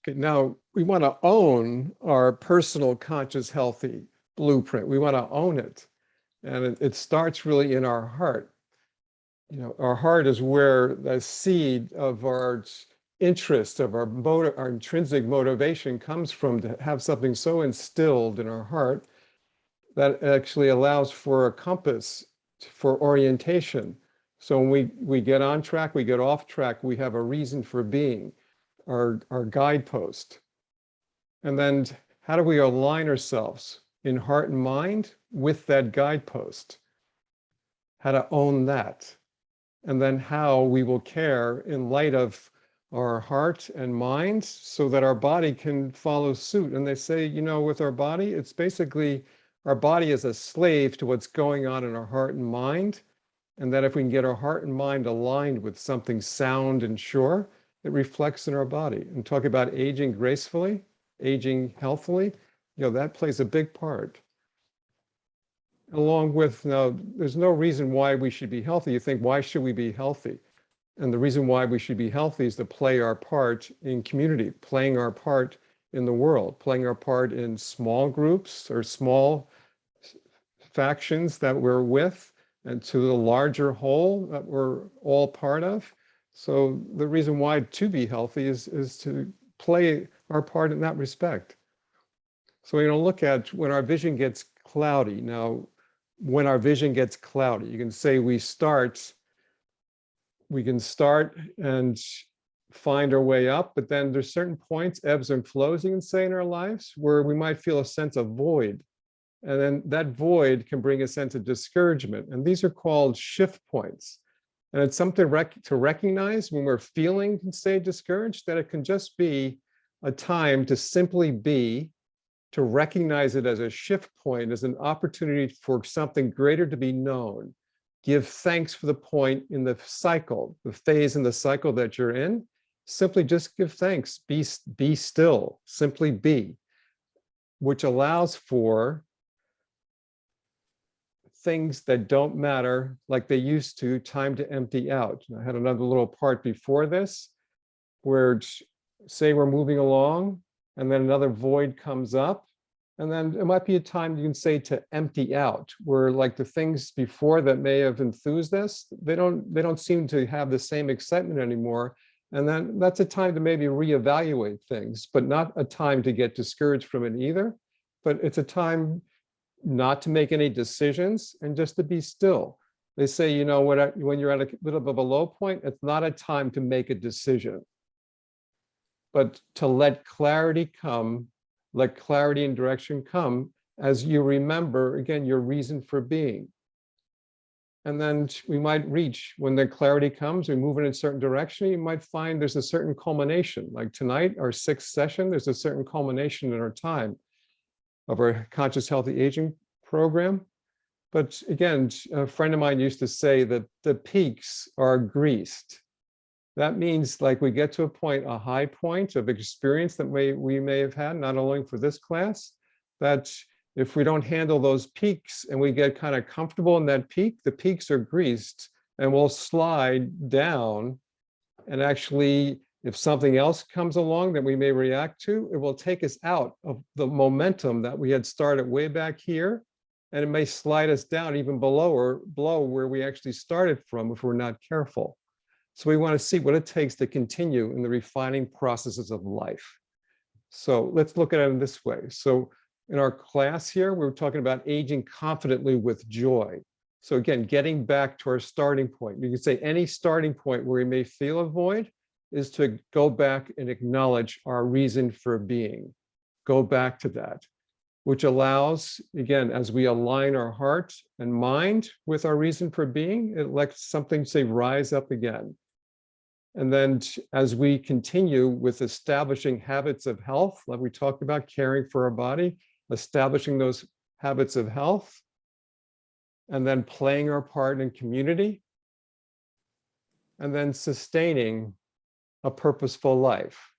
Okay, now we want to own our personal conscious healthy blueprint. We want to own it. And it starts really in our heart. Our heart is where the seed of our interest, of our intrinsic motivation comes from, to have something so instilled in our heart that actually allows for a compass for orientation. So when we get on track, we get off track, we have a reason for being, our guidepost. And then how do we align ourselves in heart and mind with that guidepost? How to own that. And then how we will care in light of our heart and mind so that our body can follow suit. And they say, with our body, it's basically our body is a slave to what's going on in our heart and mind. And that if we can get our heart and mind aligned with something sound and sure, it reflects in our body. And talk about aging gracefully, aging healthily, that plays a big part. Along with, now, there's no reason why we should be healthy. You think, why should we be healthy? And the reason why we should be healthy is to play our part in community, playing our part in the world, playing our part in small groups or small factions that we're with, and to the larger whole that we're all part of. So the reason why to be healthy is to play our part in that respect. So we're going to look at when our vision gets cloudy. Now, when our vision gets cloudy, you can say we can start and find our way up, but then there's certain points, ebbs and flows, you can say, in our lives where we might feel a sense of void. And then that void can bring a sense of discouragement. And these are called shift points. And it's something to recognize when we're feeling, say, discouraged, that it can just be a time to simply be, to recognize it as a shift point, as an opportunity for something greater to be known. Give thanks for the point in the cycle, the phase in the cycle that you're in. Simply just give thanks, be still, simply be, which allows for things that don't matter like they used to, time to empty out. I had another little part before this where, say, we're moving along and then another void comes up. And then it might be a time you can say to empty out, where like the things before that may have enthused us, they don't seem to have the same excitement anymore. And then that's a time to maybe reevaluate things, but not a time to get discouraged from it either. But it's a time not to make any decisions and just to be still. They say, when you're at a bit of a low point, it's not a time to make a decision, but to let clarity come. Let clarity and direction come as you remember, again, your reason for being. And then we might reach, when the clarity comes, we move in a certain direction, you might find there's a certain culmination. Like tonight, our 6th session, there's a certain culmination in our time of our Conscious Healthy Aging program. But again, a friend of mine used to say that the peaks are greased. That means like we get to a point, a high point of experience that we may have had, not only for this class, that if we don't handle those peaks and we get kind of comfortable in that peak, the peaks are greased and we'll slide down. And actually, if something else comes along that we may react to, it will take us out of the momentum that we had started way back here. And it may slide us down even below where we actually started from if we're not careful. So we want to see what it takes to continue in the refining processes of life. So let's look at it in this way. So in our class here, we were talking about aging confidently with joy. So again, getting back to our starting point. You can say any starting point where we may feel a void is to go back and acknowledge our reason for being. Go back to that, which allows, again, as we align our heart and mind with our reason for being, it lets something, say, rise up again. And then as we continue with establishing habits of health, like we talked about, caring for our body, establishing those habits of health, and then playing our part in community, and then sustaining a purposeful life.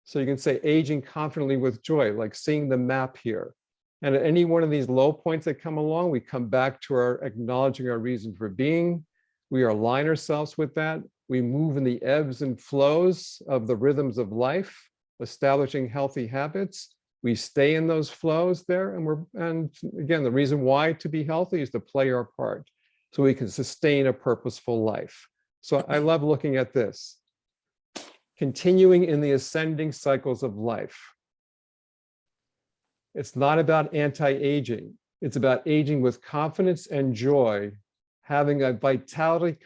So you can say aging confidently with joy, like seeing the map here. And at any one of these low points that come along, we come back to our acknowledging our reason for being. We align ourselves with that. We move in the ebbs and flows of the rhythms of life, establishing healthy habits. We stay in those flows there, and again, the reason why to be healthy is to play our part so we can sustain a purposeful life. So I love looking at this. Continuing in the ascending cycles of life. It's not about anti-aging. It's about aging with confidence and joy, having a vitality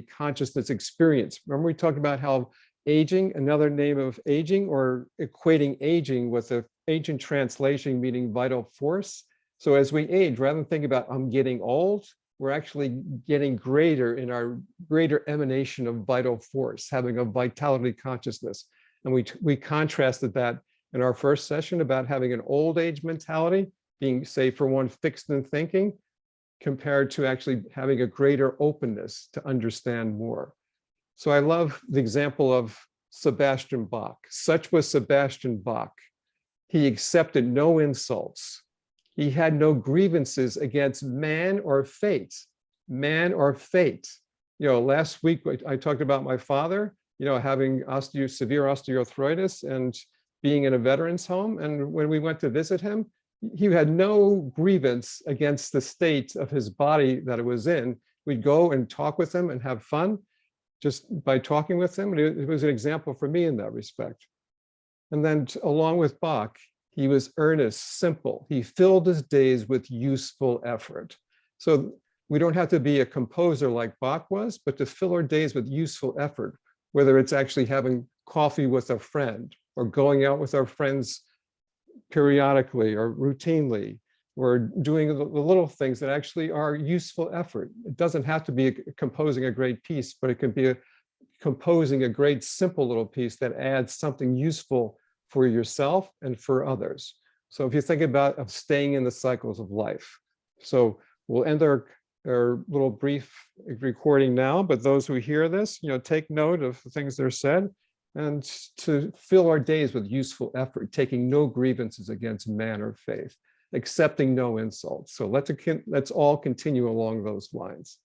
consciousness experience. Remember we talked about how aging, another name of aging, or equating aging with the ancient translation meaning vital force. So as we age, rather than think about I'm getting old, we're actually getting greater in our greater emanation of vital force, having a vitality consciousness. And we contrasted that in our first session about having an old age mentality, being, say, for one, fixed in thinking, compared to actually having a greater openness to understand more. So I love the example of Sebastian Bach. Such was Sebastian Bach. He accepted no insults. He had no grievances against man or fate. Man or fate. You know, last week I talked about my father, you know, having severe osteoarthritis and being in a veterans home. And when we went to visit him, he had no grievance against the state of his body that it was in. We'd go and talk with him and have fun just by talking with him. And it was an example for me in that respect. And then along with Bach, he was earnest, simple. He filled his days with useful effort. So we don't have to be a composer like Bach was, but to fill our days with useful effort, whether it's actually having coffee with a friend or going out with our friends periodically or routinely, or doing the little things that actually are useful effort. It doesn't have to be composing a great piece, but it can be composing a great simple little piece that adds something useful for yourself and for others. So if you think about staying in the cycles of life. So we'll end our little brief recording now, but those who hear this, you know, take note of the things that are said, and to fill our days with useful effort, taking no grievances against man or faith, accepting no insults. So let's all continue along those lines.